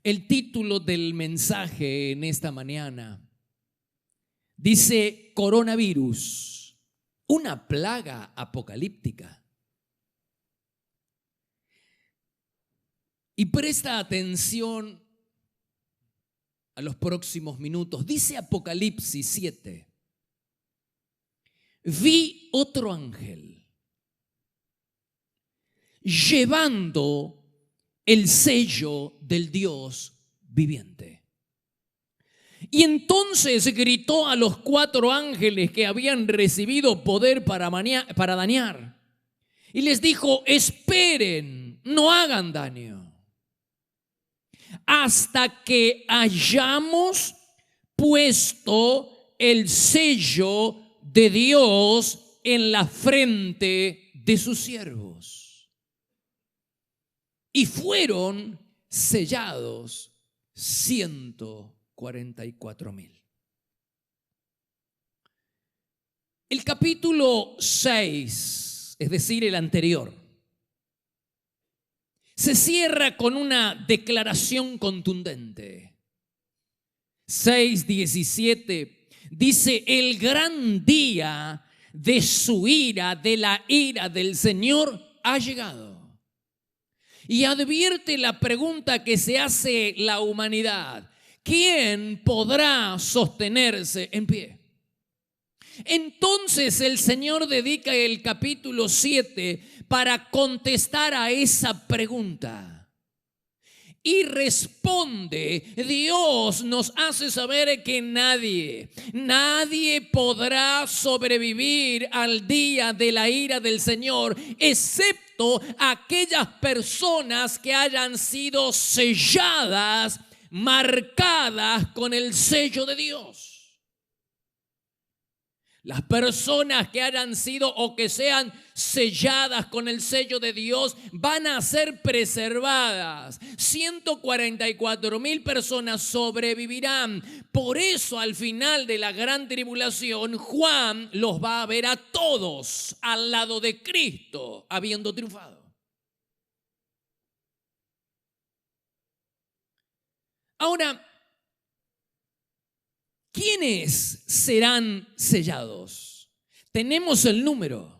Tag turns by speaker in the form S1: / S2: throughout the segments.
S1: El título del mensaje en esta mañana dice: coronavirus, una plaga apocalíptica. Y presta atención a los próximos minutos. Dice Apocalipsis 7: vi otro ángel llevando el sello del Dios viviente. Y entonces gritó a los 4 ángeles que habían recibido poder para dañar. Y les dijo: esperen, no hagan daño, hasta que hayamos puesto el sello de Dios en la frente de sus siervos. Y fueron sellados 144,000. El capítulo 6, es decir, el anterior, se cierra con una declaración contundente. 6:17 dice: el gran día de su ira, de la ira del Señor, ha llegado. Y advierte la pregunta que se hace la humanidad: ¿quién podrá sostenerse en pie? Entonces el Señor dedica el capítulo 7 para contestar a esa pregunta. Y responde, Dios nos hace saber que nadie podrá sobrevivir al día de la ira del Señor, excepto aquellas personas que hayan sido selladas, marcadas con el sello de Dios. Las personas que hayan sido o que sean selladas con el sello de Dios van a ser preservadas. 144,000 personas sobrevivirán. Por eso al final de la gran tribulación, Juan los va a ver a todos al lado de Cristo, habiendo triunfado. Ahora, ¿quiénes serán sellados? Tenemos el número,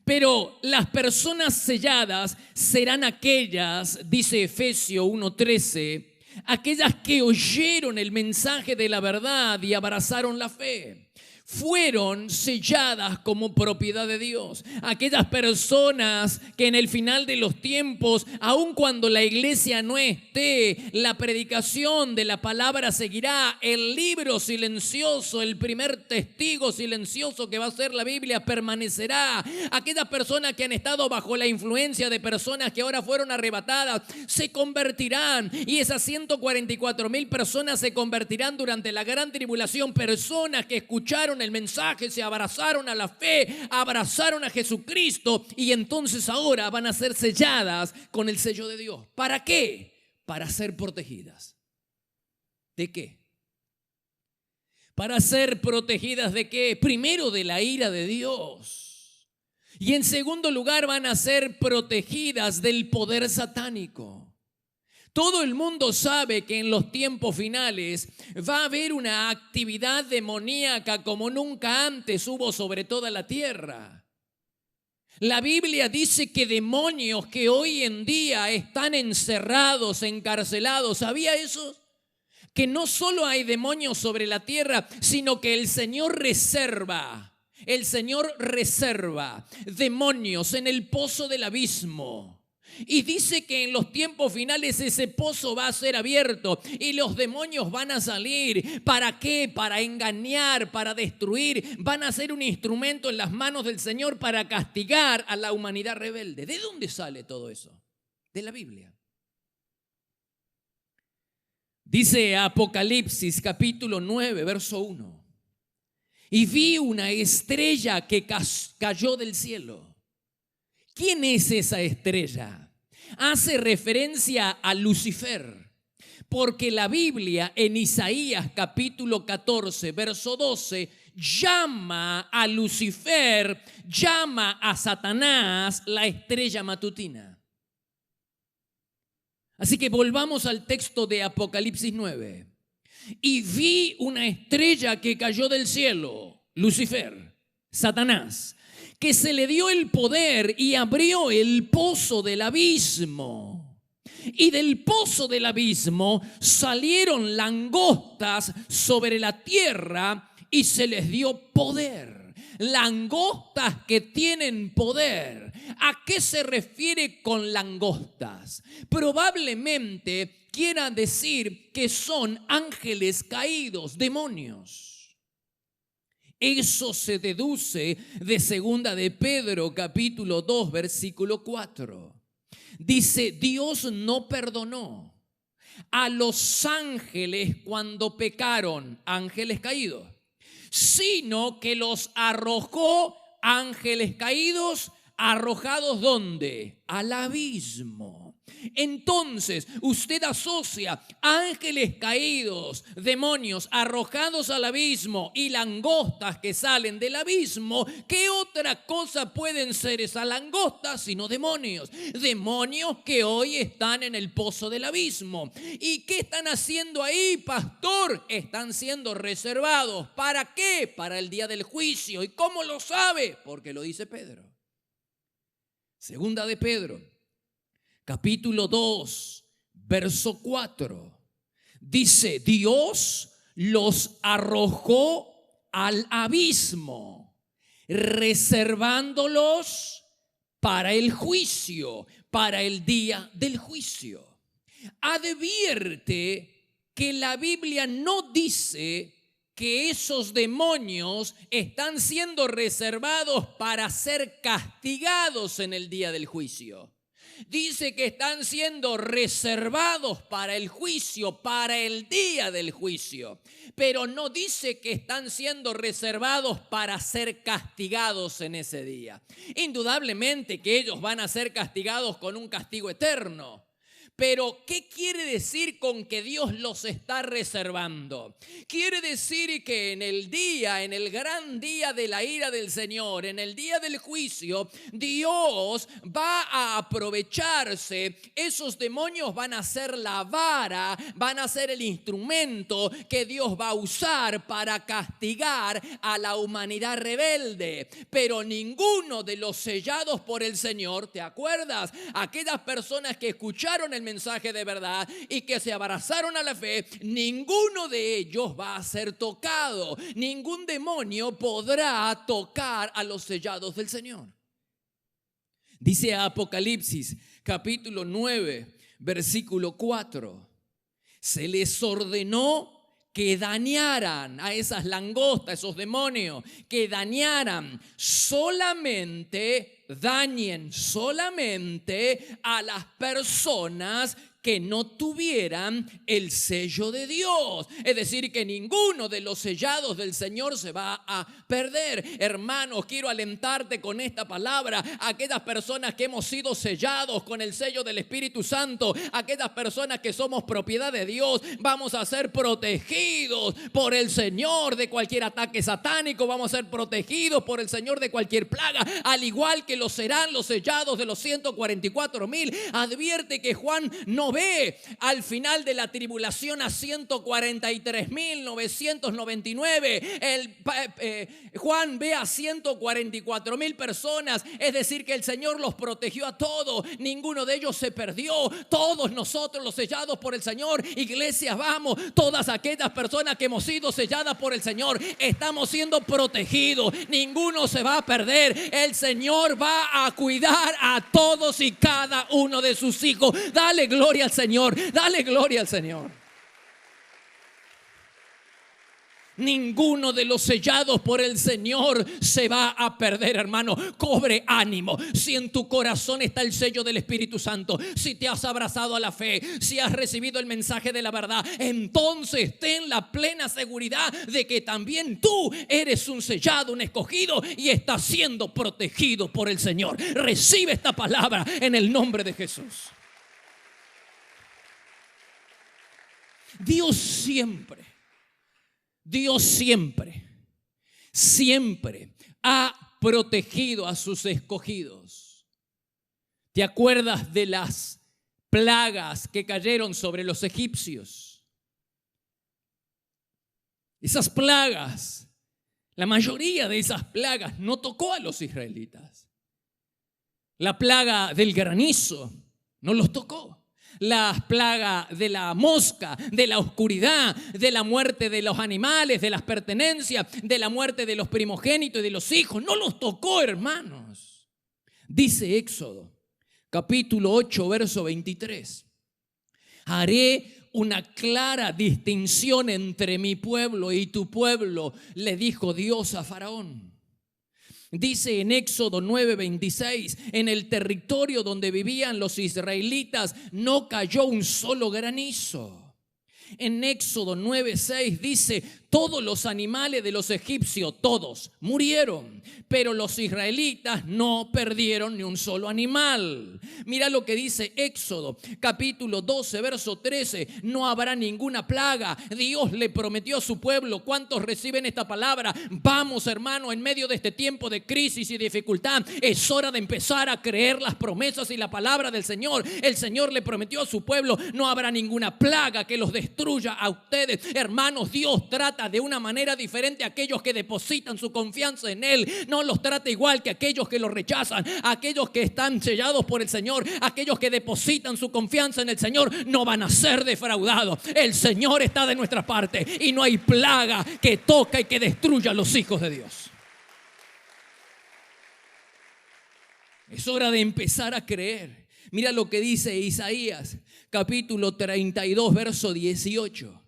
S1: pero las personas selladas serán aquellas, dice Efesios 1:13, aquellas que oyeron el mensaje de la verdad y abrazaron la fe. Fueron selladas como propiedad de Dios. Aquellas personas que en el final de los tiempos, aun cuando la iglesia no esté, la predicación de la palabra seguirá. El libro silencioso, el primer testigo silencioso que va a ser la Biblia, permanecerá. Aquellas personas que han estado bajo la influencia de personas que ahora fueron arrebatadas se convertirán, y esas 144,000 personas se convertirán durante la gran tribulación. Personas que escucharon el mensaje, se abrazaron a la fe, abrazaron a Jesucristo, y entonces ahora van a ser selladas con el sello de Dios. ¿Para qué? Para ser protegidas. ¿De qué? Para ser protegidas ¿de qué? Primero, de la ira de Dios. Y en segundo lugar, van a ser protegidas del poder satánico. Todo el mundo sabe que en los tiempos finales va a haber una actividad demoníaca como nunca antes hubo sobre toda la tierra. La Biblia dice que demonios que hoy en día están encerrados, encarcelados, ¿sabía eso? Que no solo hay demonios sobre la tierra, sino que el Señor reserva demonios en el pozo del abismo. Y dice que en los tiempos finales ese pozo va a ser abierto y los demonios van a salir. ¿Para qué? Para engañar, para destruir. Van a ser un instrumento en las manos del Señor para castigar a la humanidad rebelde. ¿De dónde sale todo eso? De la Biblia. Dice Apocalipsis capítulo 9, verso 1. Y vi una estrella que cayó del cielo. ¿Quién es esa estrella? Hace referencia a Lucifer, porque la Biblia en Isaías capítulo 14, verso 12, llama a Lucifer, llama a Satanás la estrella matutina. Así que volvamos al texto de Apocalipsis 9. Y vi una estrella que cayó del cielo, Lucifer, Satanás, que se le dio el poder y abrió el pozo del abismo. Y del pozo del abismo salieron langostas sobre la tierra y se les dio poder. Langostas que tienen poder. ¿A qué se refiere con langostas? Probablemente quiera decir que son ángeles caídos, demonios. Eso se deduce de segunda de Pedro, capítulo 2, versículo 4. Dice, Dios no perdonó a los ángeles cuando pecaron, ángeles caídos, sino que los arrojó, ángeles caídos, arrojados ¿dónde? Al abismo. Entonces usted asocia ángeles caídos, demonios arrojados al abismo y langostas que salen del abismo. ¿Qué otra cosa pueden ser esas langostas sino demonios? Demonios que hoy están en el pozo del abismo. ¿Y qué están haciendo ahí, pastor? Están siendo reservados. ¿Para qué? Para el día del juicio. ¿Y cómo lo sabe? Porque lo dice Pedro. Segunda de Pedro, capítulo 2, verso 4. Dice, Dios los arrojó al abismo, reservándolos para el juicio, para el día del juicio. Advierte que la Biblia no dice que esos demonios están siendo reservados para ser castigados en el día del juicio. Dice que están siendo reservados para el juicio, para el día del juicio. Pero no dice que están siendo reservados para ser castigados en ese día. Indudablemente que ellos van a ser castigados con un castigo eterno. Pero, ¿qué quiere decir con que Dios los está reservando? Quiere decir que en el gran día de la ira del Señor, en el día del juicio, Dios va a aprovecharse. Esos demonios van a ser la vara, van a ser el instrumento que Dios va a usar para castigar a la humanidad rebelde. Pero ninguno de los sellados por el Señor, ¿te acuerdas? Aquellas personas que escucharon el mensaje de verdad y que se abrazaron a la fe, ninguno de ellos va a ser tocado. Ningún demonio podrá tocar a los sellados del Señor. Dice Apocalipsis capítulo 9, versículo 4. Se les ordenó que dañaran a esas langostas, esos demonios, que dañaran dañen solamente a las personas que no tuvieran el sello de Dios. Es decir, que ninguno de los sellados del Señor se va a perder. Hermanos, quiero alentarte con esta palabra. Aquellas personas que hemos sido sellados con el sello del Espíritu Santo, aquellas personas que somos propiedad de Dios, vamos a ser protegidos por el Señor de cualquier ataque satánico. Vamos a ser protegidos por el Señor de cualquier plaga, al igual que lo serán los sellados de los 144,000. Advierte que Juan no ve al final de la tribulación a 143,999. Juan ve a 144,000 personas. Es decir, que el Señor los protegió a todos. Ninguno de ellos se perdió. Todos nosotros, los sellados por el Señor, iglesias, vamos, todas aquellas personas que hemos sido selladas por el Señor, estamos siendo protegidos. Ninguno se va a perder. El Señor va a cuidar a todos y cada uno de sus hijos. Dale gloria al Señor, dale gloria al Señor. Ninguno de los sellados por el Señor se va a perder, hermano. Cobre ánimo. Si en tu corazón está el sello del Espíritu Santo, si te has abrazado a la fe, si has recibido el mensaje de la verdad, entonces ten la plena seguridad de que también tú eres un sellado, un escogido, y estás siendo protegido por el Señor. Recibe esta palabra en el nombre de Jesús. Dios siempre ha protegido a sus escogidos. ¿Te acuerdas de las plagas que cayeron sobre los egipcios. Esas plagas, la mayoría de esas plagas no tocó a los israelitas. La plaga del granizo no los tocó. La plaga de la mosca, de la oscuridad, de la muerte de los animales, de las pertenencias, de la muerte de los primogénitos y de los hijos, no los tocó, hermanos. Dice Éxodo, capítulo 8, verso 23. Haré una clara distinción entre mi pueblo y tu pueblo, le dijo Dios a Faraón. Dice en Éxodo 9:26, en el territorio donde vivían los israelitas no cayó un solo granizo. En Éxodo 9:6 dice, todos los animales de los egipcios, todos murieron, pero los israelitas no perdieron ni un solo animal. Mira lo que dice Éxodo, capítulo 12, verso 13, no habrá ninguna plaga. Dios le prometió a su pueblo. ¿Cuántos reciben esta palabra? Vamos, hermano, en medio de este tiempo de crisis y dificultad, es hora de empezar a creer las promesas y la palabra del Señor. El Señor le prometió a su pueblo, no habrá ninguna plaga que los destruya a ustedes. Hermanos, Dios trata de una manera diferente a aquellos que depositan su confianza en Él. No los trata igual que aquellos que lo rechazan. Aquellos que están sellados por el Señor, aquellos que depositan su confianza en el Señor, no van a ser defraudados. El Señor está de nuestra parte y no hay plaga que toca y que destruya a los hijos de Dios. Es hora de empezar a creer. Mira lo que dice Isaías, capítulo 32, verso 18.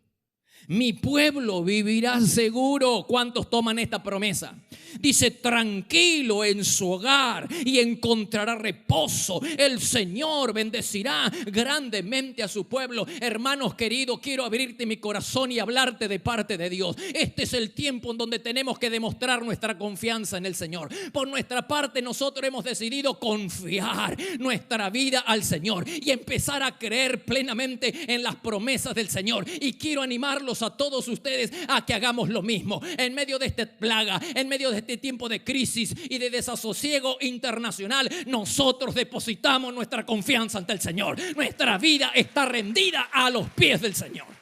S1: Mi pueblo vivirá seguro. ¿Cuántos toman esta promesa? Dice, tranquilo en su hogar y encontrará reposo. El Señor bendecirá grandemente a su pueblo. Hermanos queridos, quiero abrirte mi corazón y hablarte de parte de Dios. Este es el tiempo en donde tenemos que demostrar nuestra confianza en el Señor. Por nuestra parte, nosotros hemos decidido confiar nuestra vida al Señor y empezar a creer plenamente en las promesas del Señor. Y quiero animarlos a todos ustedes a que hagamos lo mismo. En medio de esta plaga, en medio de este tiempo de crisis y de desasosiego internacional, nosotros depositamos nuestra confianza ante el Señor. Nuestra vida está rendida a los pies del Señor.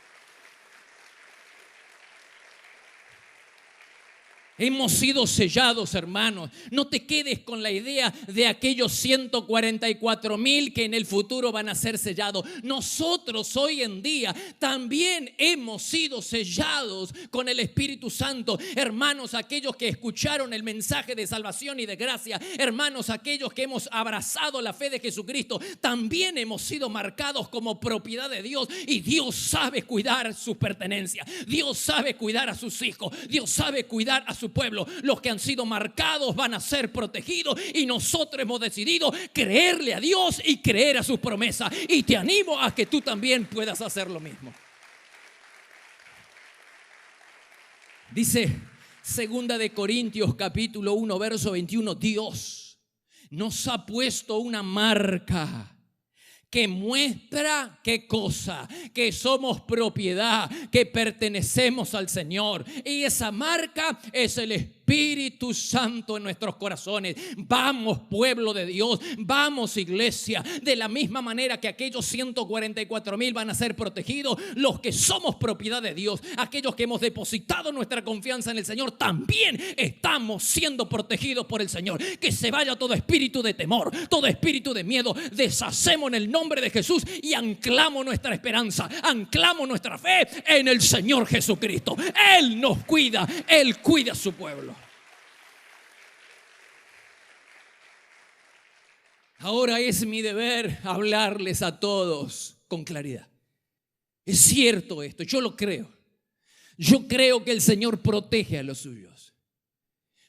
S1: Hemos sido sellados, hermanos. No te quedes con la idea de aquellos 144,000 que en el futuro van a ser sellados. Nosotros hoy en día también hemos sido sellados con el Espíritu Santo. Hermanos, aquellos que escucharon el mensaje de salvación y de gracia, hermanos, aquellos que hemos abrazado la fe de Jesucristo, también hemos sido marcados como propiedad de Dios. Y Dios sabe cuidar sus pertenencias. Dios sabe cuidar a sus hijos. Dios sabe cuidar a su pueblo. Los que han sido marcados van a ser protegidos y nosotros hemos decidido creerle a Dios y creer a sus promesas. Y te animo a que tú también puedas hacer lo mismo. Dice 2 de Corintios capítulo 1 verso 21, Dios nos ha puesto una marca que muestra, ¿qué cosa? Que somos propiedad, que pertenecemos al Señor. Y esa marca es el Espíritu Santo en nuestros corazones. Vamos, pueblo de Dios, vamos, iglesia. De la misma manera que aquellos 144,000 van a ser protegidos, los que somos propiedad de Dios, aquellos que hemos depositado nuestra confianza en el Señor, también estamos siendo protegidos por el Señor. Que se vaya todo espíritu de temor, todo espíritu de miedo. Deshacemos en el nombre de Jesús y anclamos nuestra esperanza, anclamos nuestra fe en el Señor Jesucristo. Él nos cuida, Él cuida a su pueblo. Ahora es mi deber hablarles a todos con claridad. Es cierto esto, yo lo creo. Yo creo que el Señor protege a los suyos.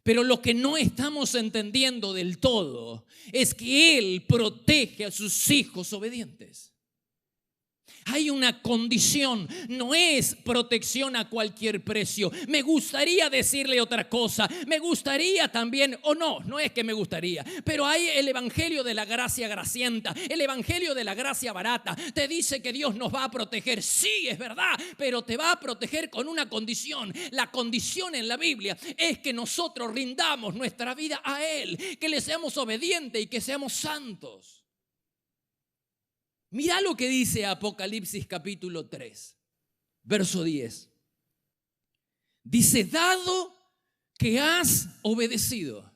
S1: Pero lo que no estamos entendiendo del todo es que Él protege a sus hijos obedientes. Hay una condición, no es protección a cualquier precio. Me gustaría decirle otra cosa, me gustaría también, o no es que me gustaría, pero hay el evangelio de la gracia gracienta, el evangelio de la gracia barata. Te dice que Dios nos va a proteger, sí, es verdad, pero te va a proteger con una condición. La condición en la Biblia es que nosotros rindamos nuestra vida a Él, que le seamos obedientes y que seamos santos. Mirá lo que dice Apocalipsis capítulo 3, verso 10. Dice, dado que has obedecido.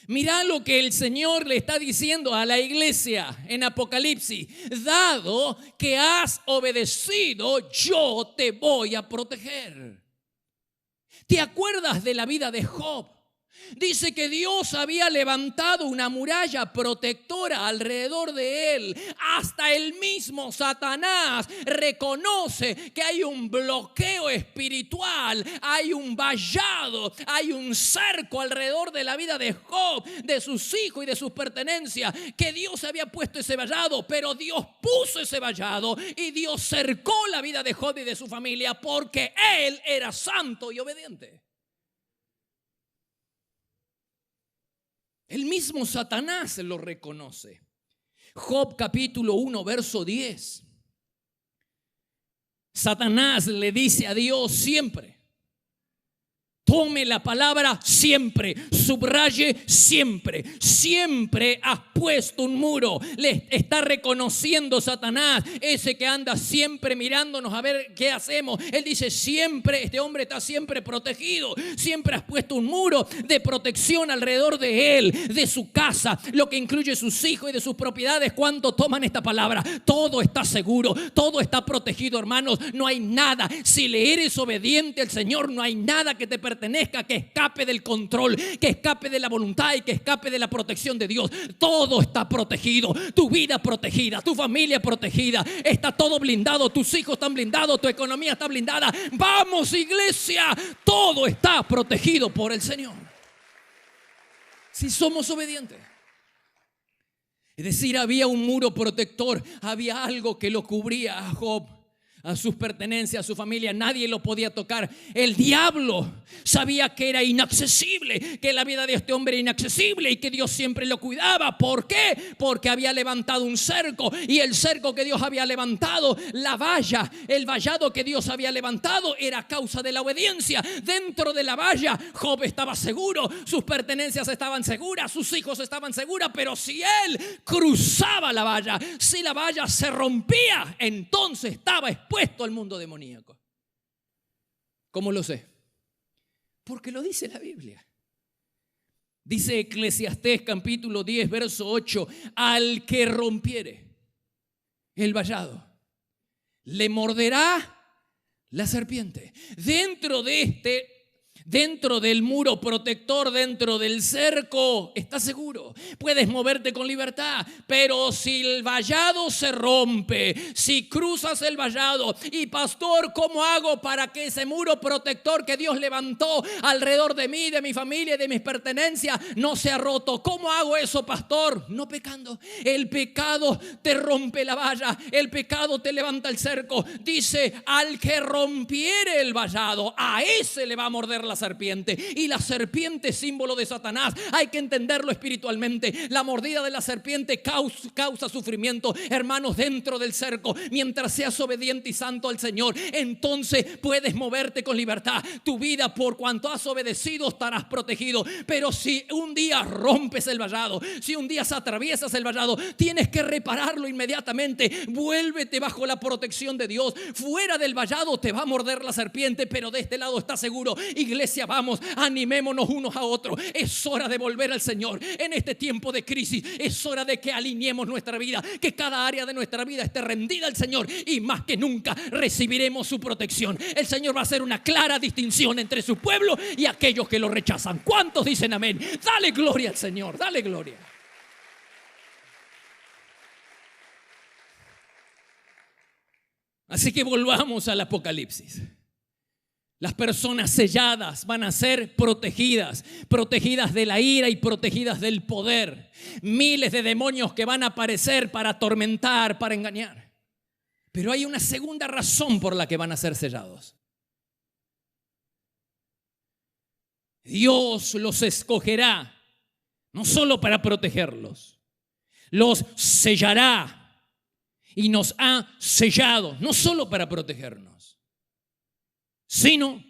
S1: Mirá lo que el Señor le está diciendo a la iglesia en Apocalipsis. Dado que has obedecido, yo te voy a proteger. ¿Te acuerdas de la vida de Job? Dice que Dios había levantado una muralla protectora alrededor de él. Hasta el mismo Satanás reconoce que hay un bloqueo espiritual, hay un vallado, hay un cerco alrededor de la vida de Job, de sus hijos y de sus pertenencias. Que Dios había puesto ese vallado, pero Dios puso ese vallado y Dios cercó la vida de Job y de su familia porque él era santo y obediente. El mismo Satanás lo reconoce. Job capítulo 1, verso 10. Satanás le dice a Dios siempre. Tome la palabra siempre, subraye siempre. Siempre has puesto un muro. Le está reconociendo Satanás, ese que anda siempre mirándonos a ver qué hacemos. Él dice siempre, este hombre está siempre protegido. Siempre has puesto un muro de protección alrededor de él, de su casa, lo que incluye sus hijos y de sus propiedades. ¿Cuánto toman esta palabra? Todo está seguro, todo está protegido, hermanos. No hay nada. Si le eres obediente al Señor, no hay nada que te pertenezca que escape del control, que escape de la voluntad y que escape de la protección de Dios. Todo está protegido, tu vida protegida, tu familia protegida, está todo blindado, tus hijos están blindados, tu economía está blindada. Vamos, iglesia, todo está protegido por el Señor si somos obedientes. Es decir, había un muro protector, había algo que lo cubría a Job, a sus pertenencias, a su familia. Nadie lo podía tocar. El diablo sabía que era inaccesible, que la vida de este hombre era inaccesible y que Dios siempre lo cuidaba. ¿Por qué? Porque había levantado un cerco, y el cerco que Dios había levantado, la valla, el vallado que Dios había levantado, era a causa de la obediencia. Dentro de la valla Job estaba seguro, sus pertenencias estaban seguras, sus hijos estaban seguros. Pero si él cruzaba la valla, si la valla se rompía, entonces estaba expuesto al mundo demoníaco. ¿Cómo lo sé? Porque lo dice la Biblia. Dice Eclesiastés capítulo 10, verso 8: al que rompiere el vallado, le morderá la serpiente. Dentro del muro protector, dentro del cerco, estás seguro, puedes moverte con libertad. Pero si el vallado se rompe, si cruzas el vallado, y pastor, ¿cómo hago para que ese muro protector que Dios levantó alrededor de mí, de mi familia y de mis pertenencias no sea roto? ¿Cómo hago eso, pastor? No pecando. El pecado te rompe la valla, el pecado te levanta el cerco. Dice, al que rompiere el vallado, a ese le va a morder la serpiente. Y la serpiente es símbolo de Satanás. Hay que entenderlo espiritualmente. La mordida de la serpiente causa sufrimiento. Hermanos, dentro del cerco, mientras seas obediente y santo al Señor, entonces puedes moverte con libertad. Tu vida, por cuanto has obedecido, estarás protegido. Pero si un día rompes el vallado, si un día atraviesas el vallado, tienes que repararlo inmediatamente. Vuélvete bajo la protección de Dios. Fuera del vallado te va a morder la serpiente, pero de este lado estás seguro. Iglesia, vamos, animémonos unos a otros. Es hora de volver al Señor en este tiempo de crisis. Es hora de que alineemos nuestra vida, que cada área de nuestra vida esté rendida al Señor, y más que nunca recibiremos su protección. El Señor va a hacer una clara distinción entre su pueblo y aquellos que lo rechazan. ¿Cuántos dicen amén? Dale gloria al Señor, dale gloria. Así que volvamos al Apocalipsis. Las personas selladas van a ser protegidas, protegidas de la ira y protegidas del poder. Miles de demonios que van a aparecer para atormentar, para engañar. Pero hay una segunda razón por la que van a ser sellados. Dios los escogerá, no solo para protegerlos, los sellará, y nos ha sellado, no solo para protegernos, sino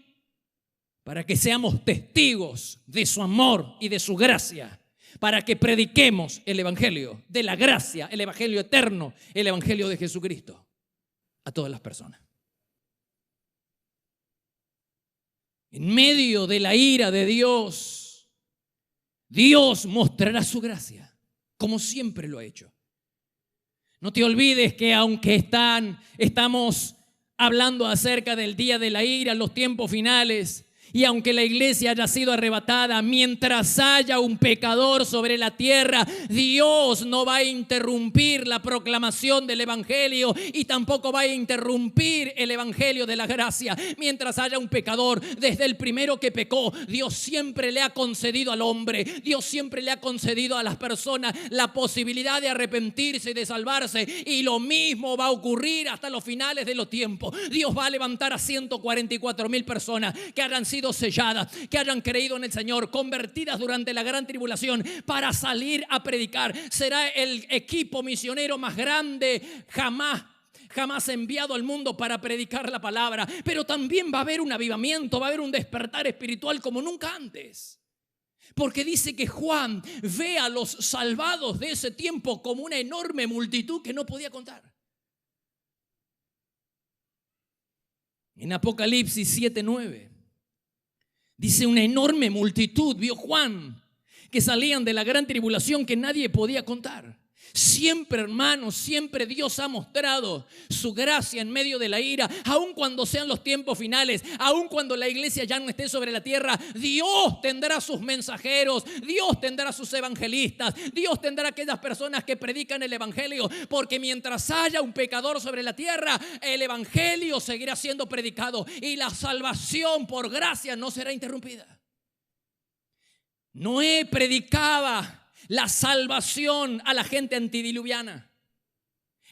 S1: para que seamos testigos de su amor y de su gracia para que prediquemos el evangelio de la gracia, el evangelio eterno, el evangelio de Jesucristo a todas las personas. En medio de la ira de Dios, Dios mostrará su gracia, como siempre lo ha hecho. No te olvides que aunque estamos hablando acerca del día de la ira, los tiempos finales, y aunque la iglesia haya sido arrebatada, mientras haya un pecador sobre la tierra, Dios no va a interrumpir la proclamación del evangelio y tampoco va a interrumpir el evangelio de la gracia. Mientras haya un pecador, desde el primero que pecó, Dios siempre le ha concedido al hombre, Dios siempre le ha concedido a las personas la posibilidad de arrepentirse y de salvarse, y lo mismo va a ocurrir hasta los finales de los tiempos. Dios va a levantar a 144,000 personas que hayan sido selladas, que hayan creído en el Señor, convertidas durante la gran tribulación, para salir a predicar. Será el equipo misionero más grande jamás enviado al mundo para predicar la palabra. Pero también va a haber un avivamiento, va a haber un despertar espiritual como nunca antes. Porque dice que Juan ve a los salvados de ese tiempo como una enorme multitud que no podía contar. En Apocalipsis 7:9 dice: una enorme multitud vio Juan, que salían de la gran tribulación que nadie podía contar. Siempre, hermanos, siempre Dios ha mostrado su gracia en medio de la ira, aun cuando sean los tiempos finales, aun cuando la iglesia ya no esté sobre la tierra. Dios tendrá sus mensajeros, Dios tendrá sus evangelistas, Dios tendrá aquellas personas que predican el evangelio, porque mientras haya un pecador sobre la tierra, el evangelio seguirá siendo predicado y la salvación por gracia no será interrumpida. Noé predicaba la salvación a la gente antidiluviana.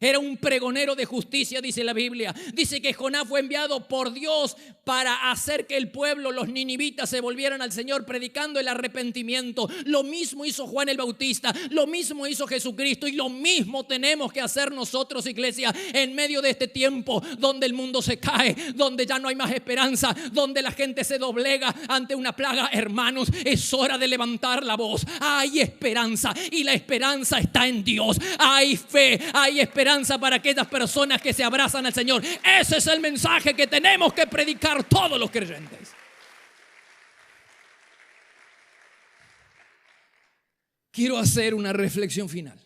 S1: Era un pregonero de justicia, dice la Biblia. Dice que Jonás fue enviado por Dios para hacer que el pueblo, los ninivitas, se volvieran al Señor, predicando el arrepentimiento. Lo mismo hizo Juan el Bautista, lo mismo hizo Jesucristo, y lo mismo tenemos que hacer nosotros, iglesia, en medio de este tiempo donde el mundo se cae, donde ya no hay más esperanza, donde la gente se doblega ante una plaga. Hermanos, es hora de levantar la voz. Hay esperanza, y la esperanza está en Dios. Hay fe, hay esperanza para aquellas personas que se abrazan al Señor. Ese es el mensaje que tenemos que predicar todos los creyentes. Quiero hacer una reflexión final.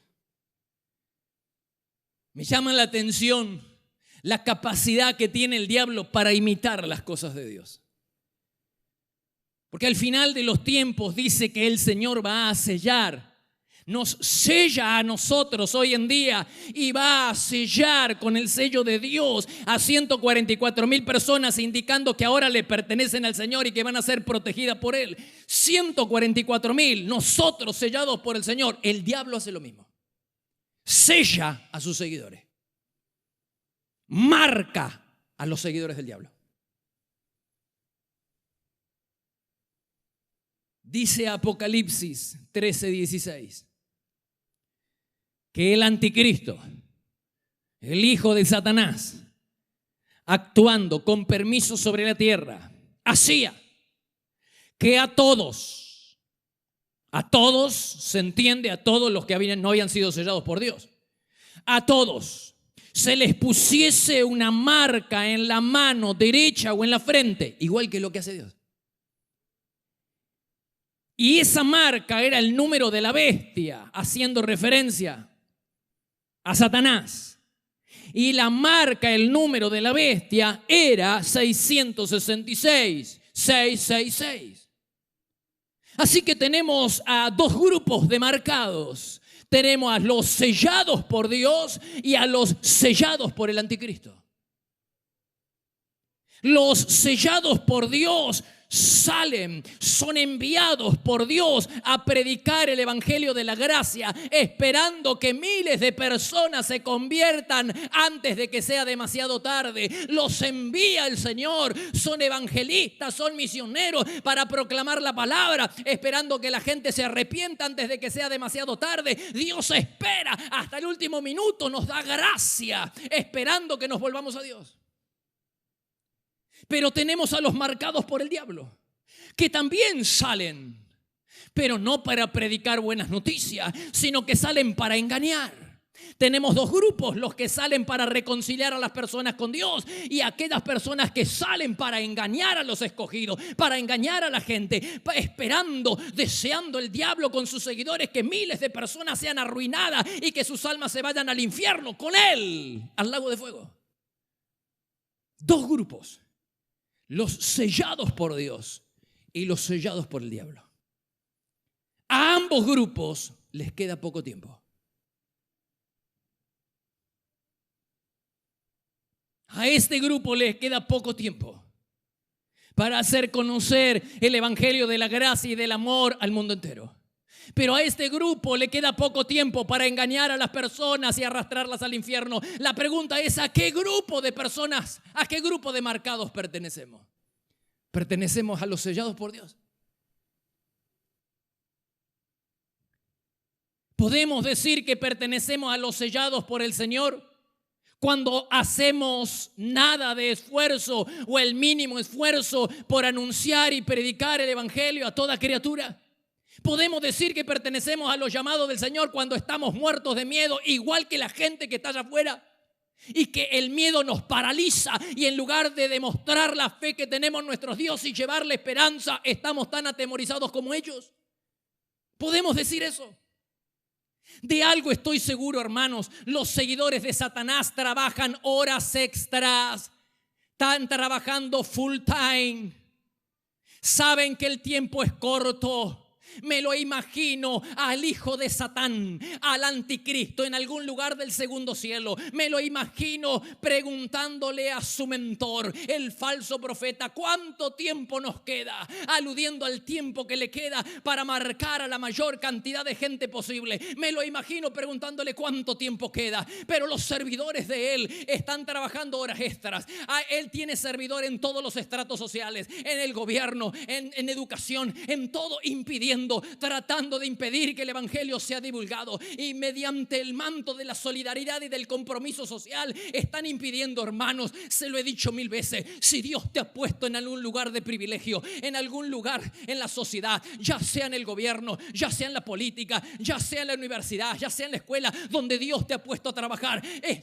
S1: Me llama la atención la capacidad que tiene el diablo para imitar las cosas de Dios. Porque al final de los tiempos dice que el Señor va a sellar, nos sella a nosotros hoy en día, y va a sellar con el sello de Dios a 144,000 personas, indicando que ahora le pertenecen al Señor y que van a ser protegidas por Él. 144,000, nosotros sellados por el Señor. El diablo hace lo mismo. Sella a sus seguidores. Marca a los seguidores del diablo. Dice Apocalipsis 13:16 que el anticristo, el hijo de Satanás, actuando con permiso sobre la tierra, hacía que a todos se entiende, a todos los que no habían sido sellados por Dios, a todos se les pusiese una marca en la mano derecha o en la frente, igual que lo que hace Dios. Y esa marca era el número de la bestia, haciendo referencia a Satanás. Y la marca, el número de la bestia, era 666, 666. Así que tenemos a dos grupos de marcados. Tenemos a los sellados por Dios y a los sellados por el anticristo. Los sellados por Dios son enviados por Dios a predicar el evangelio de la gracia, esperando que miles de personas se conviertan antes de que sea demasiado tarde. Los envía el Señor, son evangelistas, son misioneros para proclamar la palabra, esperando que la gente se arrepienta antes de que sea demasiado tarde. Dios espera hasta el último minuto, nos da gracia, esperando que nos volvamos a Dios. Pero tenemos a los marcados por el diablo, que también salen, pero no para predicar buenas noticias, sino que salen para engañar. Tenemos dos grupos, los que salen para reconciliar a las personas con Dios y aquellas personas que salen para engañar a los escogidos, para engañar a la gente, esperando, deseando el diablo con sus seguidores que miles de personas sean arruinadas y que sus almas se vayan al infierno con él, al lago de fuego. Dos grupos, los sellados por Dios y los sellados por el diablo. A ambos grupos les queda poco tiempo. A este grupo les queda poco tiempo para hacer conocer el evangelio de la gracia y del amor al mundo entero. Pero a este grupo le queda poco tiempo para engañar a las personas y arrastrarlas al infierno. La pregunta es: ¿a qué grupo de personas, a qué grupo de marcados pertenecemos? ¿Pertenecemos a los sellados por Dios? ¿Podemos decir que pertenecemos a los sellados por el Señor cuando hacemos nada de esfuerzo o el mínimo esfuerzo por anunciar y predicar el evangelio a toda criatura? ¿Podemos decir que pertenecemos a los llamados del Señor cuando estamos muertos de miedo, igual que la gente que está allá afuera? Y que el miedo nos paraliza y en lugar de demostrar la fe que tenemos en nuestro Dios y llevarle esperanza, estamos tan atemorizados como ellos. ¿Podemos decir eso? De algo estoy seguro, hermanos: los seguidores de Satanás trabajan horas extras, están trabajando full time, saben que el tiempo es corto. Me lo imagino al hijo de Satán, al anticristo en algún lugar del segundo cielo. Me lo imagino preguntándole a su mentor, el falso profeta: ¿cuánto tiempo nos queda? Aludiendo al tiempo que le queda para marcar a la mayor cantidad de gente posible. Me lo imagino preguntándole cuánto tiempo queda. Pero los servidores de él están trabajando horas extras. Él tiene servidor en todos los estratos sociales, en el gobierno, en educación, en todo, tratando de impedir que el evangelio sea divulgado, y mediante el manto de la solidaridad y del compromiso social están impidiendo, hermanos. Se lo he dicho 1000 veces: si Dios te ha puesto en algún lugar de privilegio, en algún lugar en la sociedad, ya sea en el gobierno, ya sea en la política, ya sea en la universidad, ya sea en la escuela, donde Dios te ha puesto a trabajar,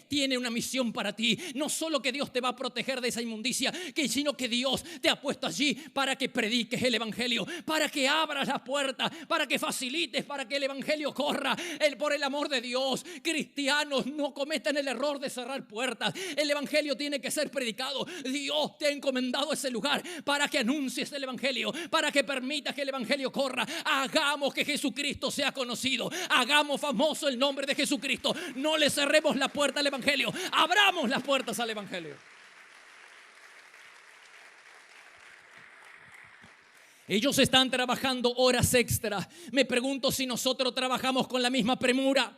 S1: tiene una misión para ti. No solo que Dios te va a proteger de esa inmundicia, sino que Dios te ha puesto allí para que prediques el evangelio, para que abras la puerta, para que facilites, para que el evangelio corra. Por el amor de Dios, cristianos, no cometan el error de cerrar puertas. El evangelio tiene que ser predicado. Dios te ha encomendado ese lugar para que anuncies el evangelio, para que permitas que el evangelio corra. Hagamos que Jesucristo sea conocido, hagamos famoso el nombre de Jesucristo. No le cerremos la puerta al evangelio, abramos las puertas al evangelio. Ellos están trabajando horas extra. Me pregunto si nosotros trabajamos con la misma premura.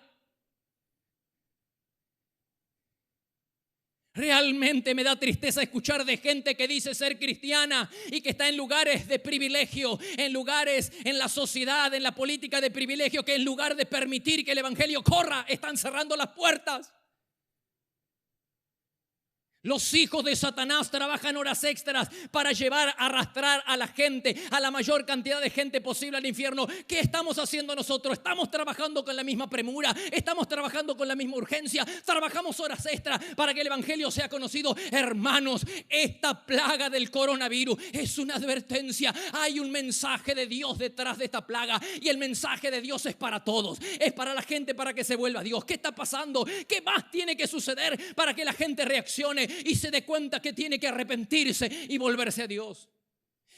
S1: Realmente me da tristeza escuchar de gente que dice ser cristiana y que está en lugares de privilegio, en lugares en la sociedad, en la política de privilegio, que en lugar de permitir que el evangelio corra, están cerrando las puertas. Los hijos de Satanás trabajan horas extras para arrastrar a la gente, a la mayor cantidad de gente posible al infierno. ¿Qué estamos haciendo nosotros? ¿Estamos trabajando con la misma premura? ¿Estamos trabajando con la misma urgencia? ¿Trabajamos horas extras para que el evangelio sea conocido? Hermanos, esta plaga del coronavirus es una advertencia. Hay un mensaje de Dios detrás de esta plaga, y el mensaje de Dios es para todos. Es para la gente, para que se vuelva a Dios. ¿Qué está pasando? ¿Qué más tiene que suceder para que la gente reaccione y se dé cuenta que tiene que arrepentirse y volverse a Dios?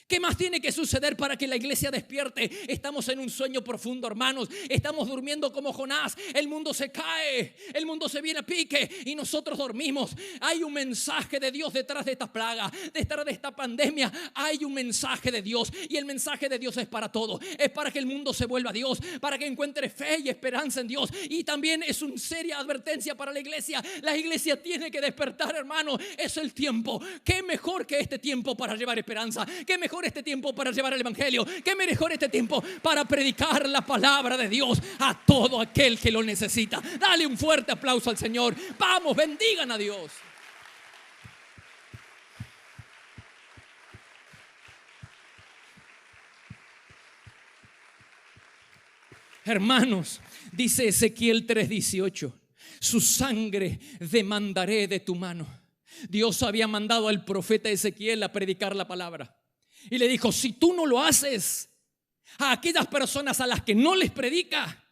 S1: ¿Qué más tiene que suceder para que la iglesia despierte? Estamos en un sueño profundo, hermanos. Estamos durmiendo como Jonás. El mundo se cae, el mundo se viene a pique y nosotros dormimos. Hay un mensaje de Dios detrás de esta plaga, detrás de esta pandemia. Hay un mensaje de Dios, y el mensaje de Dios es para todo. Es para que el mundo se vuelva a Dios, para que encuentre fe y esperanza en Dios. Y también es una seria advertencia para la iglesia. La iglesia tiene que despertar, hermano. Es el tiempo. ¿Qué mejor que este tiempo para llevar esperanza? ¿Qué mejor este tiempo para llevar el evangelio? ¿Qué mejor este tiempo para predicar la palabra de Dios a todo aquel que lo necesita? Dale un fuerte aplauso al Señor. Vamos, bendigan a Dios. Hermanos, dice Ezequiel 3:18, su sangre demandaré de tu mano. Dios había mandado al profeta Ezequiel a predicar la palabra. Y le dijo, si tú no lo haces, a aquellas personas a las que no les predica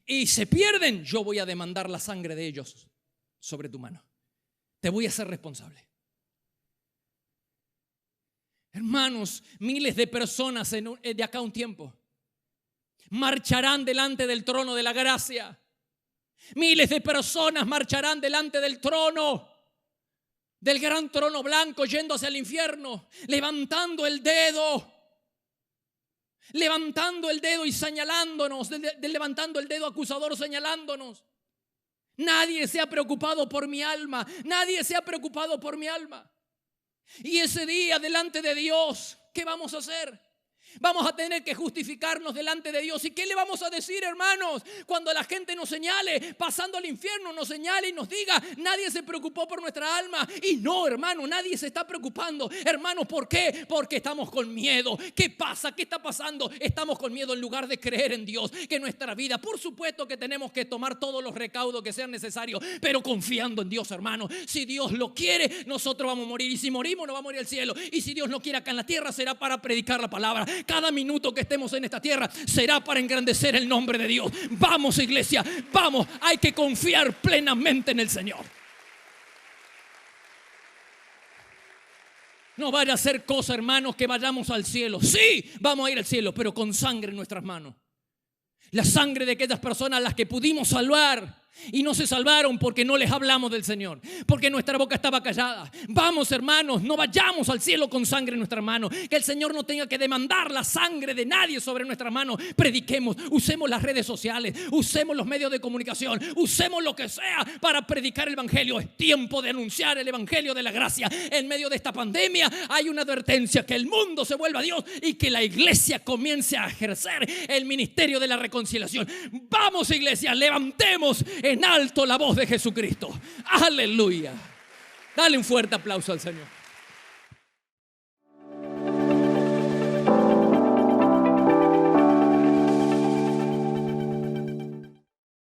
S1: y se pierden, yo voy a demandar la sangre de ellos sobre tu mano. Te voy a hacer responsable. Hermanos, miles de personas de acá a un tiempo marcharán delante del trono de la gracia. Miles de personas marcharán delante del trono, del gran trono blanco, yendo hacia el infierno, levantando el dedo y señalándonos, levantando el dedo acusador señalándonos. Nadie se ha preocupado por mi alma, nadie se ha preocupado por mi alma. Y ese día delante de Dios, ¿qué vamos a hacer? Vamos a tener que justificarnos delante de Dios. ¿Y qué le vamos a decir, hermanos? Cuando la gente nos señale, pasando al infierno, nos señale y nos diga, nadie se preocupó por nuestra alma. Y no, hermano, nadie se está preocupando. Hermanos, ¿por qué? Porque estamos con miedo. ¿Qué pasa? ¿Qué está pasando? Estamos con miedo en lugar de creer en Dios, que nuestra vida, por supuesto que tenemos que tomar todos los recaudos que sean necesarios, pero confiando en Dios, hermanos. Si Dios lo quiere, nosotros vamos a morir. Y si morimos, nos va a morir al cielo. Y si Dios no quiere acá en la tierra, será para predicar la palabra. Cada minuto que estemos en esta tierra será para engrandecer el nombre de Dios. Vamos, iglesia, vamos, hay que confiar plenamente en el Señor. No vaya a ser cosa, hermanos, que vayamos al cielo. Sí, vamos a ir al cielo, pero con sangre en nuestras manos. La sangre de aquellas personas a las que pudimos salvar y no se salvaron porque no les hablamos del Señor, porque nuestra boca estaba callada. Vamos, hermanos, no vayamos al cielo con sangre en nuestras manos. Que el Señor no tenga que demandar la sangre de nadie sobre nuestras manos. Prediquemos, usemos las redes sociales, usemos los medios de comunicación, usemos lo que sea para predicar el evangelio. Es tiempo de anunciar el evangelio de la gracia. En medio de esta pandemia hay una advertencia: que el mundo se vuelva a Dios y que la iglesia comience a ejercer el ministerio de la reconciliación. Vamos, iglesia, levantemos en alto la voz de Jesucristo. Aleluya. Dale un fuerte aplauso al Señor.